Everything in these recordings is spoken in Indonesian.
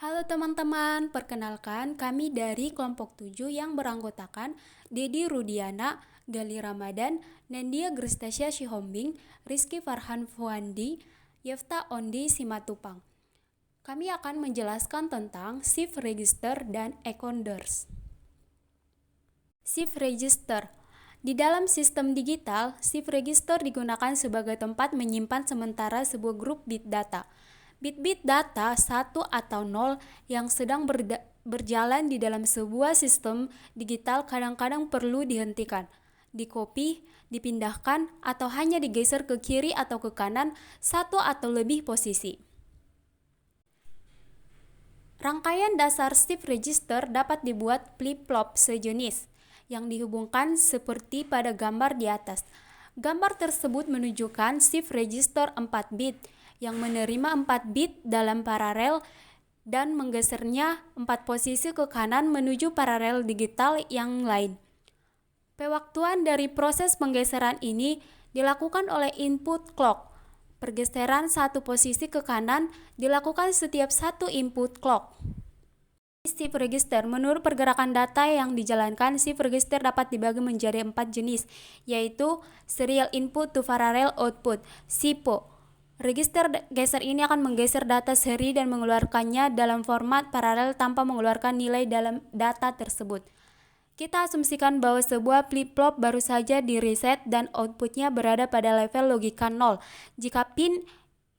Halo teman-teman, perkenalkan kami dari kelompok 7 yang beranggotakan Dedi Rudiana, Gali Ramadan, Nendia Grestasya Shihombing, Rizky Farhan Fuandi, Yefta Ondi Simatupang. Kami akan menjelaskan tentang Shift Register dan Encoders. Shift Register. Di dalam sistem digital, shift register digunakan sebagai tempat menyimpan sementara sebuah grup bit data. Bit-bit data 1 atau 0 yang sedang berjalan di dalam sebuah sistem digital kadang-kadang perlu dihentikan, dikopi, dipindahkan, atau hanya digeser ke kiri atau ke kanan satu atau lebih posisi. Rangkaian dasar shift register dapat dibuat flip-flop sejenis yang dihubungkan seperti pada gambar di atas. Gambar tersebut menunjukkan shift register 4 bit yang menerima 4 bit dalam paralel dan menggesernya 4 posisi ke kanan menuju paralel digital yang lain. Pewaktuan dari proses penggeseran ini dilakukan oleh input clock. Pergeseran satu posisi ke kanan dilakukan setiap satu input clock. Shift register. Menurut pergerakan data yang dijalankan, shift register dapat dibagi menjadi 4 jenis, yaitu serial input to parallel output, SIPO. Register geser ini akan menggeser data seri dan mengeluarkannya dalam format paralel tanpa mengeluarkan nilai dalam data tersebut. Kita asumsikan bahwa sebuah flip-flop baru saja di-reset dan outputnya berada pada level logika 0. Jika pin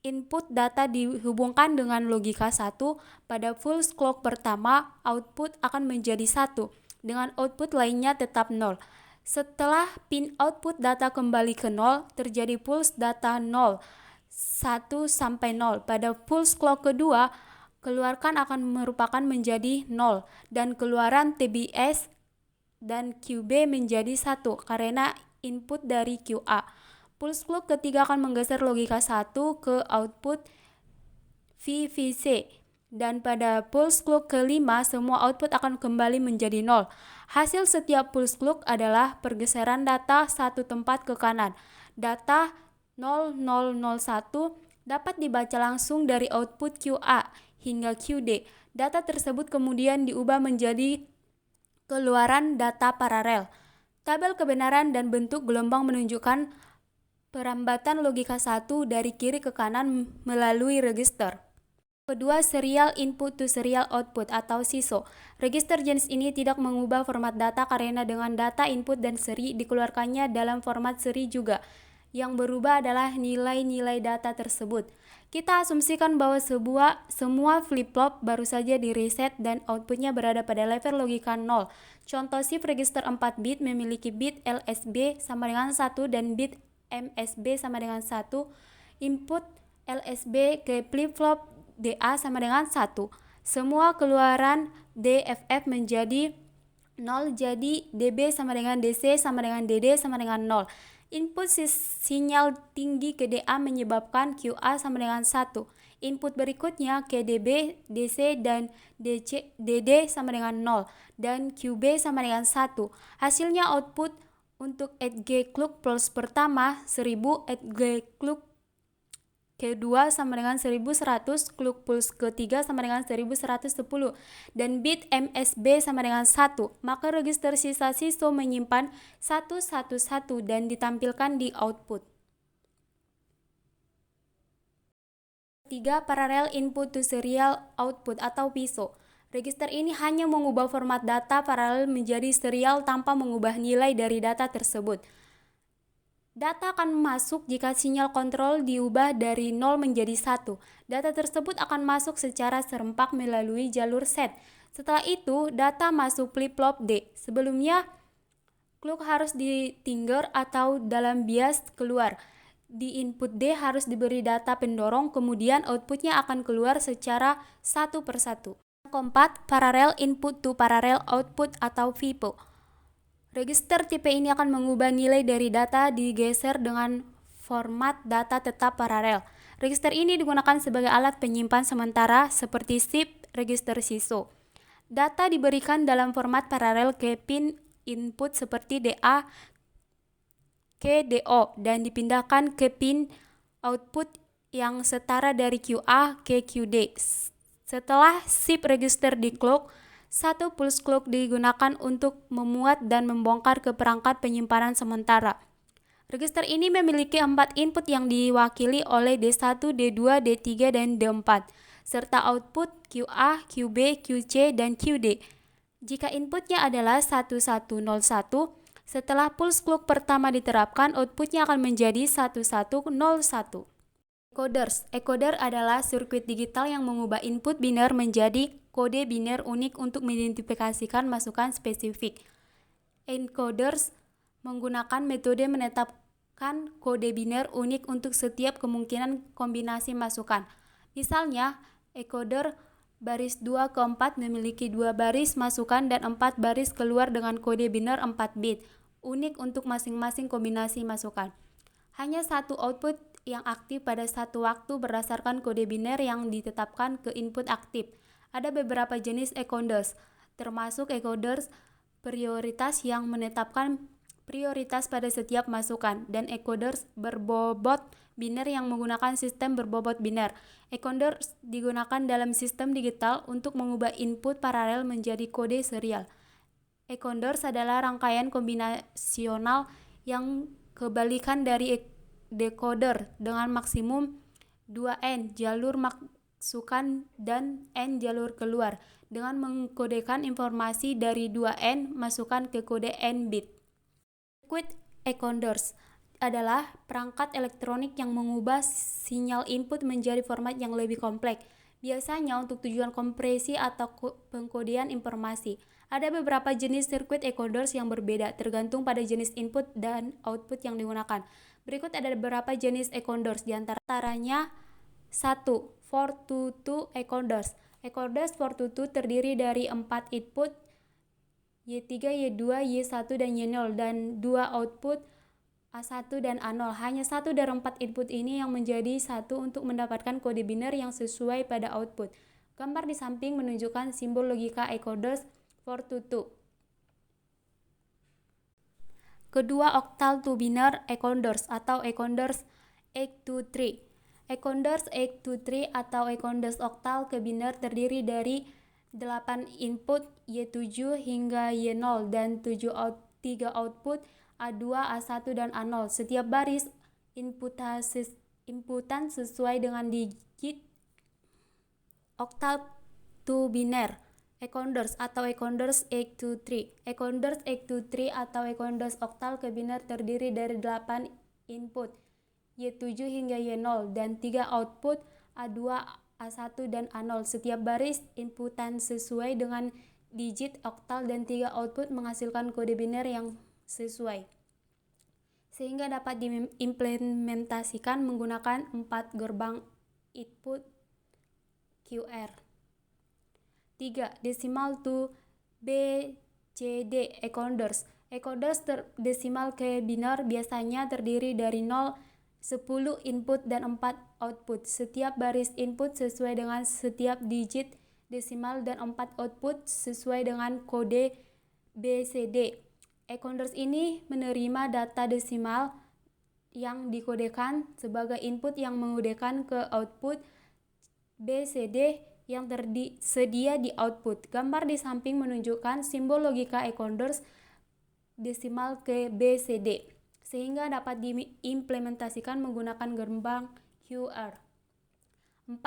input data dihubungkan dengan logika 1, pada pulse clock pertama, output akan menjadi 1, dengan output lainnya tetap 0. Setelah pin output data kembali ke 0, terjadi pulse data 0, 1 sampai 0. Pada pulse clock kedua, keluarkan akan merupakan menjadi 0, dan keluaran TBS dan QB menjadi 1 karena input dari QA. Pulse clock ketiga akan menggeser logika 1 ke output VVC, dan pada pulse clock kelima semua output akan kembali menjadi 0. Hasil setiap pulse clock adalah pergeseran data satu tempat ke kanan. Data 0001 dapat dibaca langsung dari output QA hingga QD. Data tersebut kemudian diubah menjadi keluaran data paralel. Tabel kebenaran dan bentuk gelombang menunjukkan perambatan logika 1 dari kiri ke kanan melalui register. Kedua, serial input to serial output atau SISO. Register jenis ini tidak mengubah format data karena dengan data input dan seri dikeluarkannya dalam format seri juga. Yang berubah adalah nilai-nilai data tersebut. Kita asumsikan bahwa semua flip-flop baru saja di-reset dan outputnya berada pada level logika 0. Contoh shift register 4 bit memiliki bit LSB sama dengan 1 dan bit MSB sama dengan 1. Input LSB ke flip-flop DA sama dengan 1. Semua keluaran DFF menjadi 0, jadi DB sama dengan DC sama dengan DD sama dengan 0. Input sinyal tinggi ke DA menyebabkan QA sama dengan 1. Input berikutnya ke DB, DC, dan DD sama dengan 0, dan QB sama dengan 1. Hasilnya output untuk edge clock pulse pertama 1000, edge clock kedua sama dengan 1100, clock pulse ketiga sama dengan 1110, dan bit MSB sama dengan 1. Maka register sisa SISO menyimpan 111 dan ditampilkan di output. 3. Parallel input to serial output atau PISO. Register ini hanya mengubah format data paralel menjadi serial tanpa mengubah nilai dari data tersebut. Data akan masuk jika sinyal kontrol diubah dari 0 menjadi 1. Data tersebut akan masuk secara serempak melalui jalur set. Setelah itu, data masuk flip-flop D. Sebelumnya, clock harus ditinggal atau dalam bias keluar. Di input D harus diberi data pendorong, kemudian outputnya akan keluar secara satu persatu. Keempat, parallel input to parallel output atau VIPO. Register tipe ini akan mengubah nilai dari data digeser dengan format data tetap paralel. Register ini digunakan sebagai alat penyimpan sementara seperti shift register SISO. Data diberikan dalam format paralel ke pin input seperti DA ke DO dan dipindahkan ke pin output yang setara dari QA ke QD. Setelah shift register di clock, satu pulse clock digunakan untuk memuat dan membongkar ke perangkat penyimpanan sementara. Register ini memiliki 4 input yang diwakili oleh D1, D2, D3, dan D4, serta output QA, QB, QC, dan QD. Jika inputnya adalah 1101, setelah pulse clock pertama diterapkan, outputnya akan menjadi 1101. Encoder adalah sirkuit digital yang mengubah input biner menjadi kode biner unik untuk mengidentifikasikan masukan spesifik. Encoders menggunakan metode menetapkan kode biner unik untuk setiap kemungkinan kombinasi masukan. Misalnya, encoder baris 2 ke 4 memiliki 2 baris masukan dan 4 baris keluar dengan kode biner 4 bit, unik untuk masing-masing kombinasi masukan. Hanya satu output yang aktif pada satu waktu berdasarkan kode biner yang ditetapkan ke input aktif. Ada beberapa jenis encoders, termasuk encoders prioritas yang menetapkan prioritas pada setiap masukan, dan encoders berbobot biner yang menggunakan sistem berbobot biner. Encoders digunakan dalam sistem digital untuk mengubah input paralel menjadi kode serial. Encoders adalah rangkaian kombinasional yang kebalikan dari decoder dengan maksimum 2N jalur masukan dan N jalur keluar, dengan mengkodekan informasi dari 2N masukan ke kode N bit. Circuit encoders adalah perangkat elektronik yang mengubah sinyal input menjadi format yang lebih kompleks, biasanya untuk tujuan kompresi atau pengkodean informasi. Ada beberapa jenis circuit encoders yang berbeda tergantung pada jenis input dan output yang digunakan. Berikut ada beberapa jenis encoders, diantaranya 1. 4-to-2 encoders. Encoders 4-to-2 terdiri dari 4 input Y3, Y2, Y1, dan Y0 dan 2 output A1 dan A0. Hanya satu dari 4 input ini yang menjadi satu untuk mendapatkan kode biner yang sesuai pada output. Gambar di samping menunjukkan simbol logika encoders 4-to-2. Kedua, octal to binary encoders atau encoders 8-to-3. Encoders 8-to-3 atau encoders oktal ke biner terdiri dari 8 input Y7 hingga Y0 dan 3 output A2, A1, dan A0. Setiap baris inputan sesuai dengan digit. Octal to binary encoders atau encoders 8-to-3. Encoders 8-to-3 atau encoders oktal ke biner terdiri dari 8 input Y7 hingga Y0 dan 3 output A2, A1, dan A0. Setiap baris inputan sesuai dengan digit oktal dan 3 output menghasilkan kode biner yang sesuai, sehingga dapat diimplementasikan menggunakan 4 gerbang input QR. 3. Decimal to BCD encoders. Encoders desimal ke biner biasanya terdiri dari 0, 10 input dan 4 output. Setiap baris input sesuai dengan setiap digit desimal dan 4 output sesuai dengan kode BCD. Encoders ini menerima data desimal yang dikodekan sebagai input yang mengodekan ke output BCD yang tersedia di output. Gambar di samping menunjukkan simbol logika encoders desimal ke BCD, sehingga dapat diimplementasikan menggunakan gerbang QR. 4.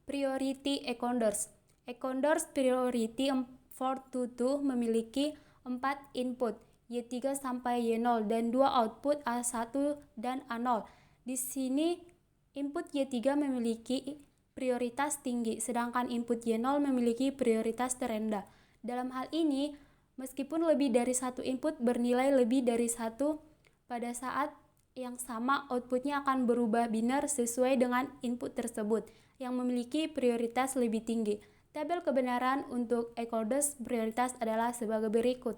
Priority encoders. Encoders priority 4-to-2 memiliki 4 input Y3 sampai Y0 dan 2 output A1 dan A0. Di sini input Y3 memiliki prioritas tinggi, sedangkan input Y0 memiliki prioritas terendah. Dalam hal ini, meskipun lebih dari satu input bernilai lebih dari 1, pada saat yang sama outputnya akan berubah biner sesuai dengan input tersebut yang memiliki prioritas lebih tinggi. Tabel kebenaran untuk encoders prioritas adalah sebagai berikut.